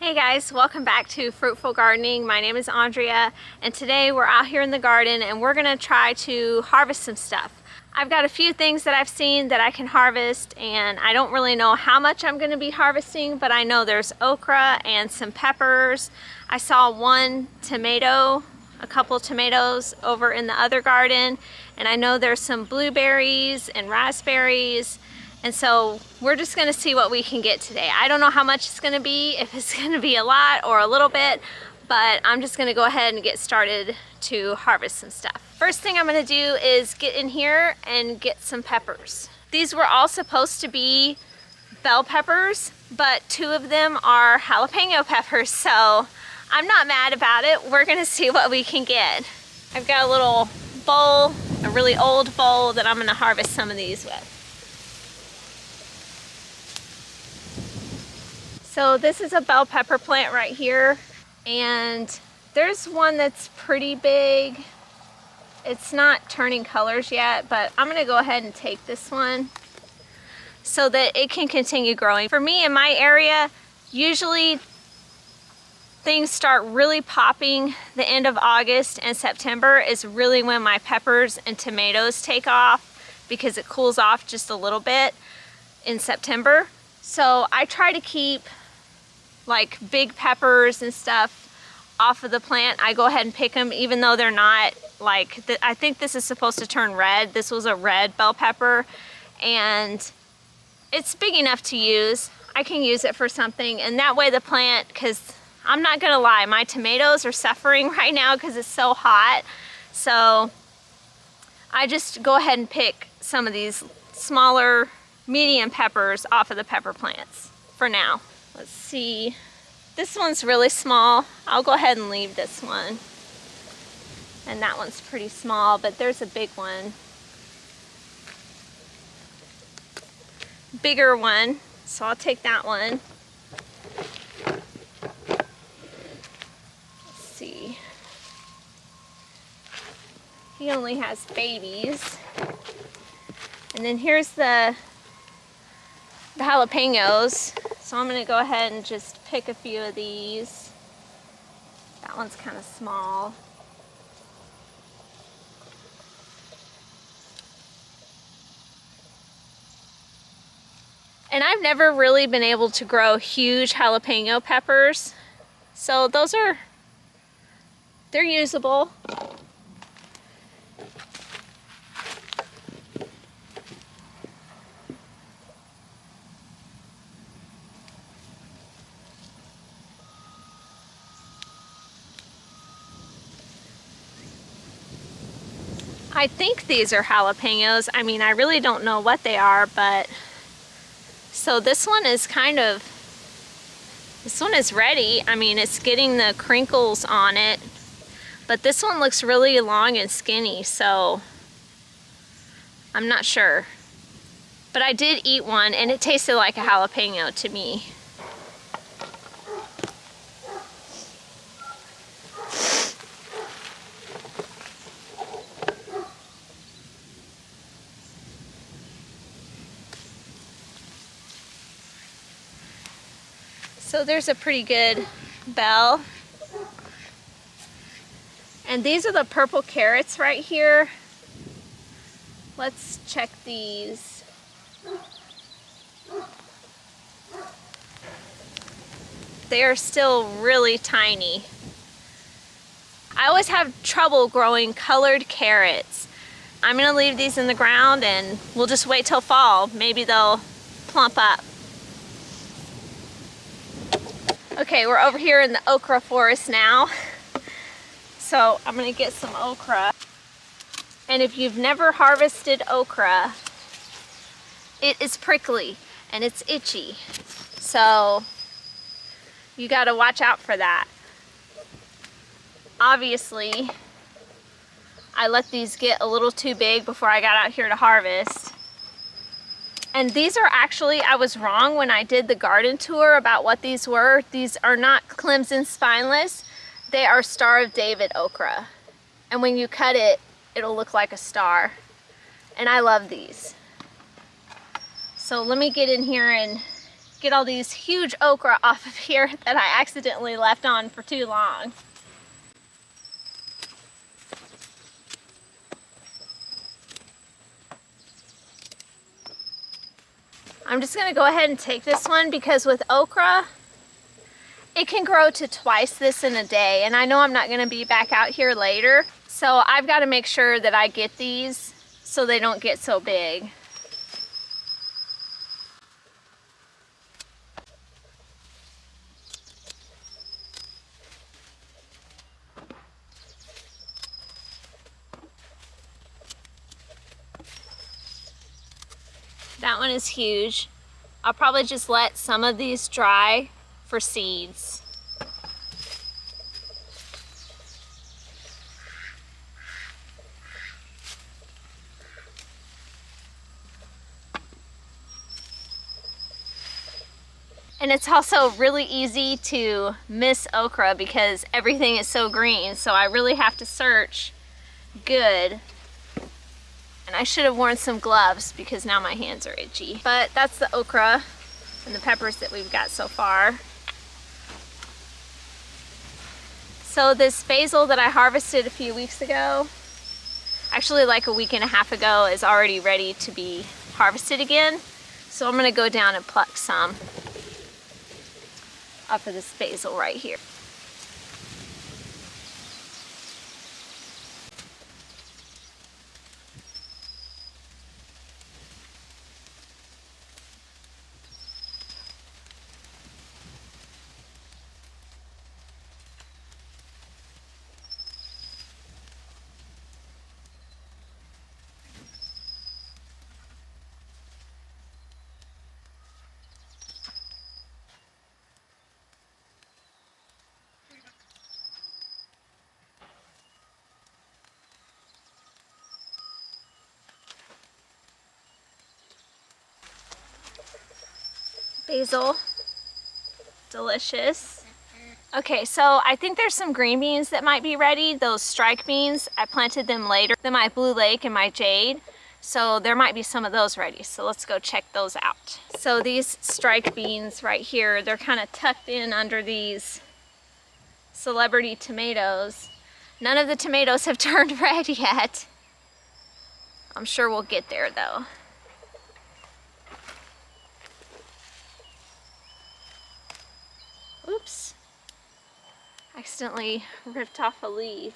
Hey guys, welcome back to Fruitful Gardening. My name is Andrea and today we're out here in the garden and we're gonna try to harvest some stuff. I've got a few things that I've seen that I can harvest and I don't really know how much I'm gonna be harvesting, but I know there's okra and some peppers. I saw one tomato, a couple tomatoes over in the other garden, and I know there's some blueberries and raspberries. And so we're just gonna see what we can get today. I don't know how much it's gonna be, if it's gonna be a lot or a little bit, but I'm just gonna go ahead and get started to harvest some stuff. First thing I'm gonna do is get in here and get some peppers. These were all supposed to be bell peppers, but two of them are jalapeno peppers, so I'm not mad about it. We're gonna see what we can get. I've got a little bowl, a really old bowl that I'm gonna harvest some of these with. So this is a bell pepper plant right here, and there's one that's pretty big. It's not turning colors yet, but I'm gonna go ahead and take this one so that it can continue growing. For me in my area, usually things start really popping the end of August, and September is really when my peppers and tomatoes take off because it cools off just a little bit in September. So I try to keep like big peppers and stuff off of the plant. I go ahead and pick them even though they're not like, I think this is supposed to turn red. This was a red bell pepper and it's big enough to use. I can use it for something, and that way the plant, because I'm not gonna lie, my tomatoes are suffering right now because it's so hot. So I just go ahead and pick some of these smaller medium peppers off of the pepper plants for now. Let's see, this one's really small. I'll go ahead and leave this one. And that one's pretty small, but there's a big one. Bigger one, so I'll take that one. Let's see. He only has babies. And then here's the jalapenos. So I'm gonna go ahead and just pick a few of these. That one's kind of small. And I've never really been able to grow huge jalapeno peppers. So they're usable. I think these are jalapenos. I mean, I really don't know what they are, but so this one is ready. I mean, it's getting the crinkles on it, but this one looks really long and skinny, so I'm not sure. But I did eat one and it tasted like a jalapeno to me. So there's a pretty good bell. And these are the purple carrots right here. Let's check these. They are still really tiny. I always have trouble growing colored carrots. I'm gonna leave these in the ground and we'll just wait till fall. Maybe they'll plump up. Okay, we're over here in the okra forest now. So I'm gonna get some okra. And if you've never harvested okra, it is prickly and it's itchy. So you gotta watch out for that. Obviously, I let these get a little too big before I got out here to harvest. And these are actually, I was wrong when I did the garden tour about what these were. These are not Clemson spineless. They are Star of David okra. And when you cut it, it'll look like a star. And I love these. So let me get in here and get all these huge okra off of here that I accidentally left on for too long. I'm just gonna go ahead and take this one because with okra, it can grow to twice this in a day, and I know I'm not gonna be back out here later, so I've gotta make sure that I get these so they don't get so big. That one is huge. I'll probably just let some of these dry for seeds. And it's also really easy to miss okra because everything is so green, so I really have to search good. And I should have worn some gloves because now my hands are itchy. But that's the okra and the peppers that we've got so far. So this basil that I harvested a few weeks ago, actually like a week and a half ago, is already ready to be harvested again. So I'm gonna go down and pluck some off of this basil right here. Basil, delicious. Okay, so I think there's some green beans that might be ready. Those strike beans, I planted them later than my Blue Lake and my Jade. So there might be some of those ready. So let's go check those out. So these strike beans right here, they're kind of tucked in under these celebrity tomatoes. None of the tomatoes have turned red yet. I'm sure we'll get there though. Oops. Accidentally ripped off a leaf.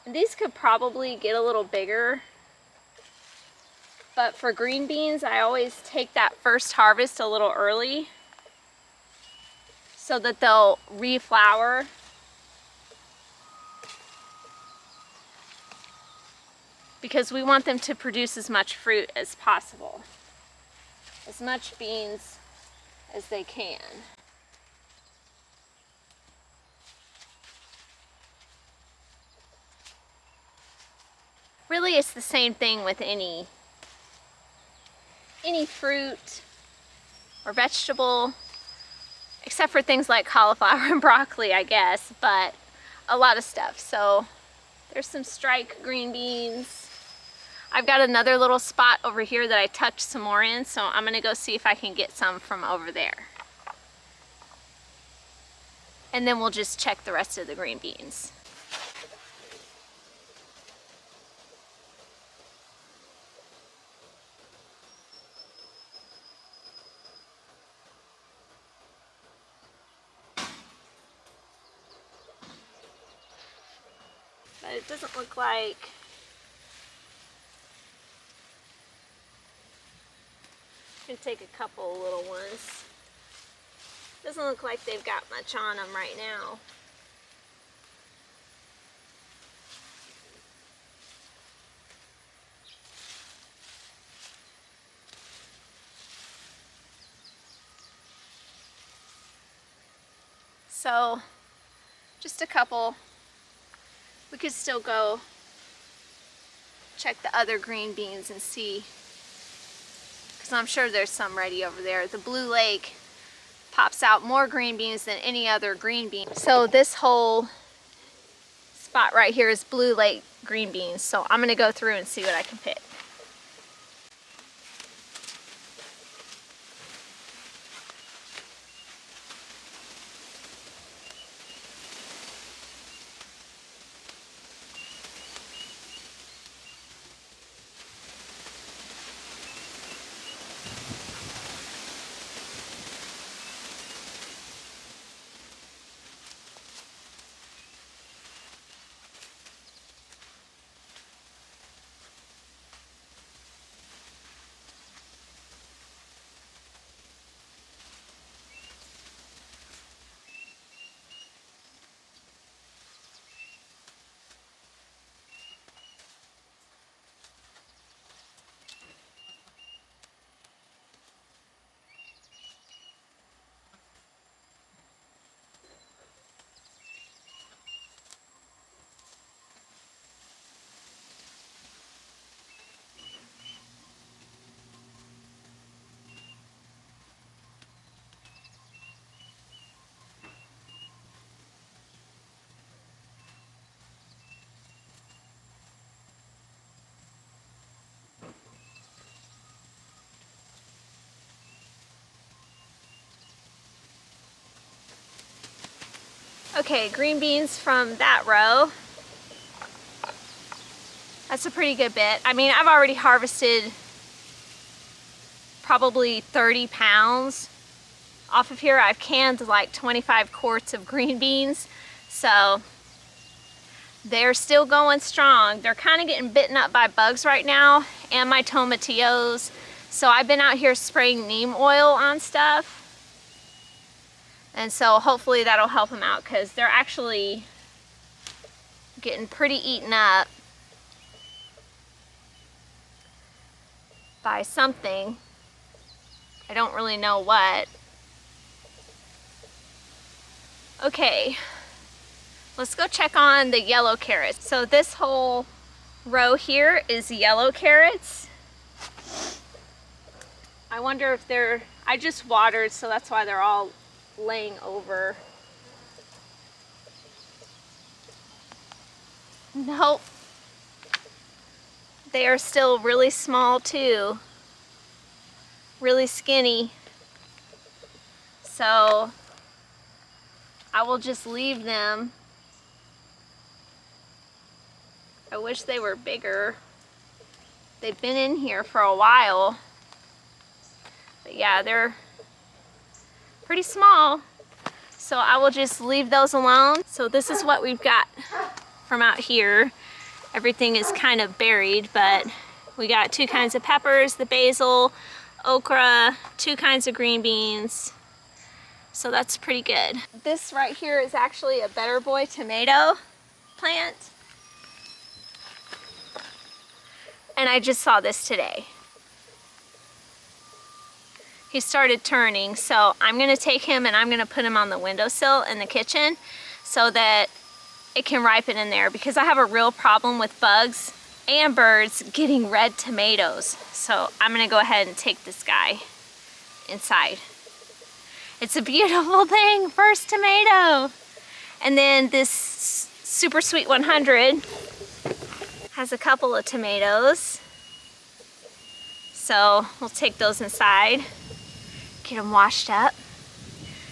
And these could probably get a little bigger, but for green beans, I always take that first harvest a little early so that they'll reflower. Because we want them to produce as much fruit as possible. As much beans as they can. Really, it's the same thing with any fruit or vegetable, except for things like cauliflower and broccoli, I guess, but a lot of stuff. So there's some strike green beans. I've got another little spot over here that I tucked some more in, so I'm gonna go see if I can get some from over there. And then we'll just check the rest of the green beans. But it doesn't look like I'm gonna take a couple little ones. Doesn't look like they've got much on them right now. So, just a couple. We could still go check the other green beans and see, because I'm sure there's some ready over there. The Blue Lake pops out more green beans than any other green bean. So this whole spot right here is Blue Lake green beans. So I'm gonna go through and see what I can pick. Okay, green beans from that row. That's a pretty good bit. I mean, I've already harvested probably 30 pounds off of here. I've canned like 25 quarts of green beans, so they're still going strong. They're kind of getting bitten up by bugs right now, and my tomatillos. So I've been out here spraying neem oil on stuff, and so hopefully that'll help them out, because they're actually getting pretty eaten up by something. I don't really know what. Okay, let's go check on the yellow carrots. So this whole row here is yellow carrots. I wonder if they're, I just watered, so that's why they're all laying over. Nope. They are still really small too. Really skinny. So I will just leave them. I wish they were bigger. They've been in here for a while. But yeah, they're pretty small. So I will just leave those alone. So this is what we've got from out here. Everything is kind of buried, but we got 2 kinds of peppers, the basil, okra, 2 kinds of green beans. So that's pretty good. This right here is actually a Better Boy tomato plant. And I just saw this today. He started turning, so I'm gonna take him and I'm gonna put him on the windowsill in the kitchen so that it can ripen in there, because I have a real problem with bugs and birds getting red tomatoes. So I'm gonna go ahead and take this guy inside. It's a beautiful thing, first tomato. And then this Super Sweet 100 has a couple of tomatoes. So we'll take those inside, get them washed up.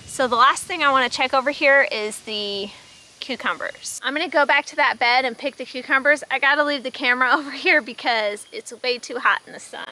So the last thing I want to check over here is the cucumbers. I'm gonna go back to that bed and pick the cucumbers. I gotta leave the camera over here because it's way too hot in the sun.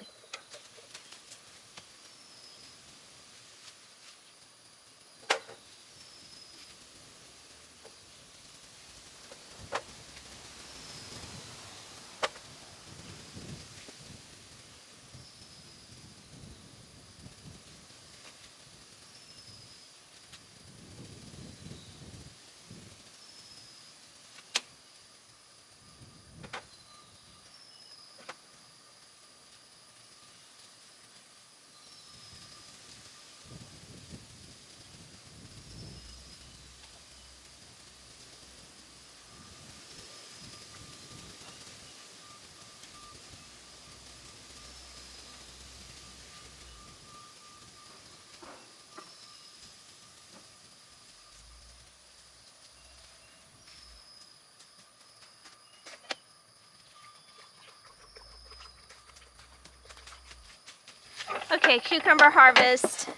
Okay, cucumber harvest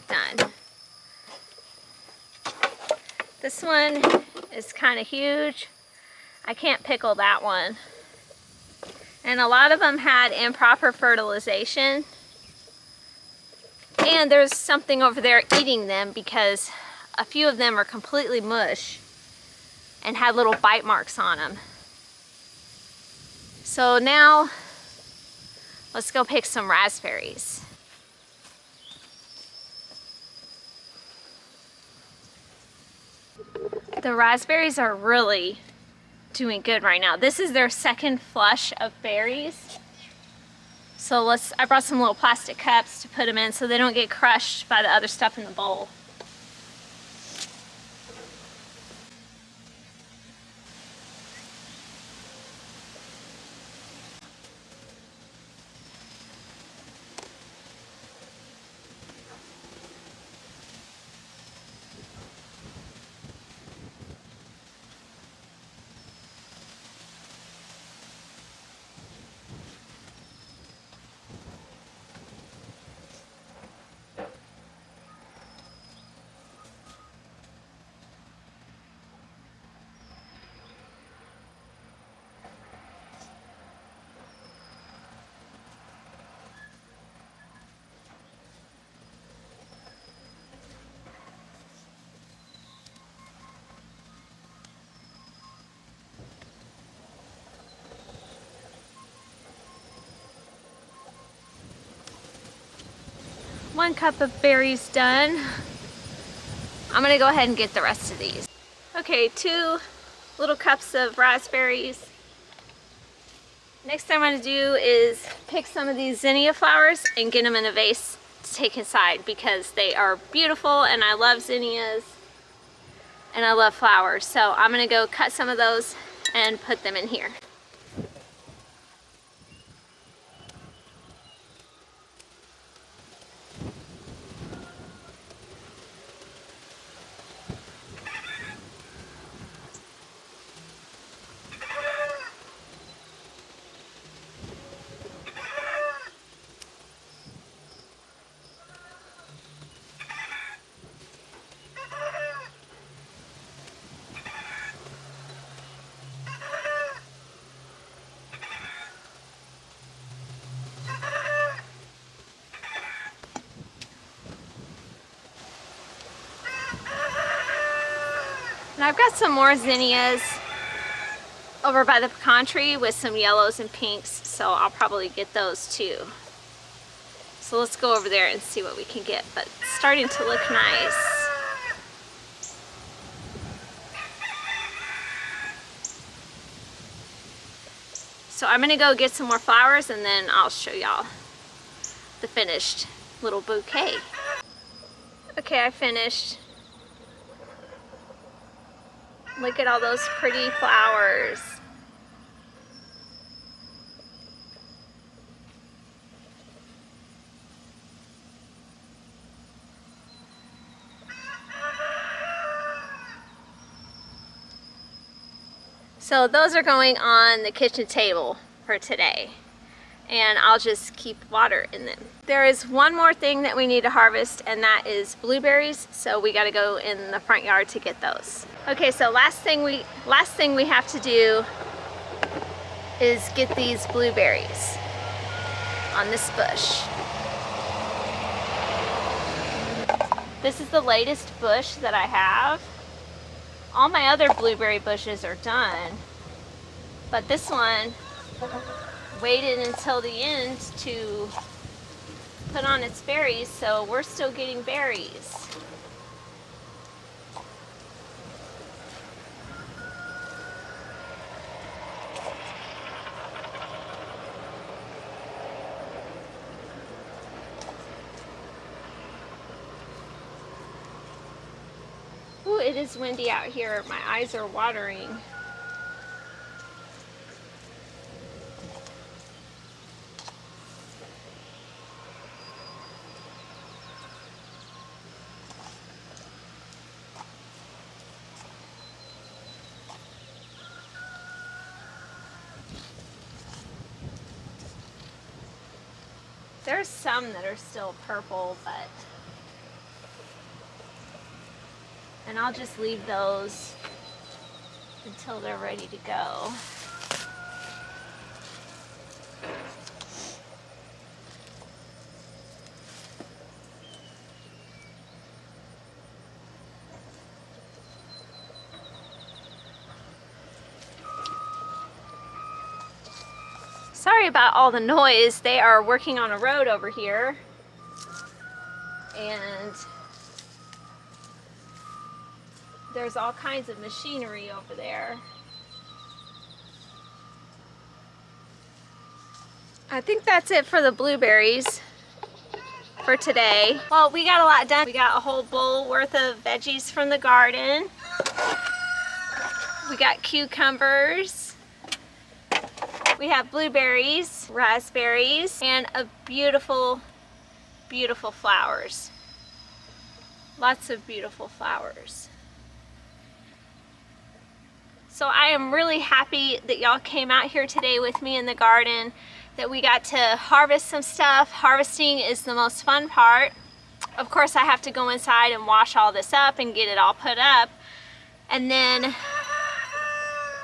done. This one is kind of huge. I can't pickle that one. And a lot of them had improper fertilization. And there's something over there eating them, because a few of them are completely mush and had little bite marks on them. So now let's go pick some raspberries. The raspberries are really doing good right now. This is their second flush of berries. So I brought some little plastic cups to put them in so they don't get crushed by the other stuff in the bowl. 1 cup of berries done. I'm gonna go ahead and get the rest of these. Okay, 2 little cups of raspberries. Next thing I'm gonna do is pick some of these zinnia flowers and get them in a vase to take inside because they are beautiful and I love zinnias and I love flowers. So I'm gonna go cut some of those and put them in here. And I've got some more zinnias over by the pecan tree with some yellows and pinks, so I'll probably get those too. So let's go over there and see what we can get, but it's starting to look nice. So I'm gonna go get some more flowers and then I'll show y'all the finished little bouquet. Okay, I finished. Look at all those pretty flowers. So those are going on the kitchen table for today. And I'll just keep water in them. There is one more thing that we need to harvest, and that is blueberries. So we gotta go in the front yard to get those. Okay, so last thing we have to do is get these blueberries on this bush. This is the latest bush that I have. All my other blueberry bushes are done, but this one waited until the end to put on its berries, so we're still getting berries. Ooh, it is windy out here. My eyes are watering. There's some that are still purple, and I'll just leave those until they're ready to go. Sorry about all the noise. They are working on a road over here, and there's all kinds of machinery over there. I think that's it for the blueberries for today. Well, we got a lot done. We got a whole bowl worth of veggies from the garden. We got cucumbers. We have blueberries, raspberries, and a beautiful, beautiful flowers. Lots of beautiful flowers. So I am really happy that y'all came out here today with me in the garden, that we got to harvest some stuff. Harvesting is the most fun part. Of course, I have to go inside and wash all this up and get it all put up. And then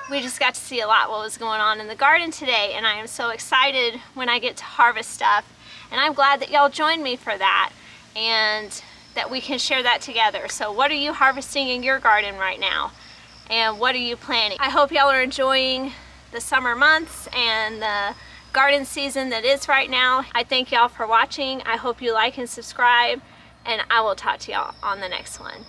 we just got to see a lot what was going on in the garden today, and I am so excited when I get to harvest stuff. And I'm glad that y'all joined me for that and that we can share that together. So what are you harvesting in your garden right now? And what are you planting? I hope y'all are enjoying the summer months and the garden season that is right now. I thank y'all for watching. I hope you like and subscribe, and I will talk to y'all on the next one.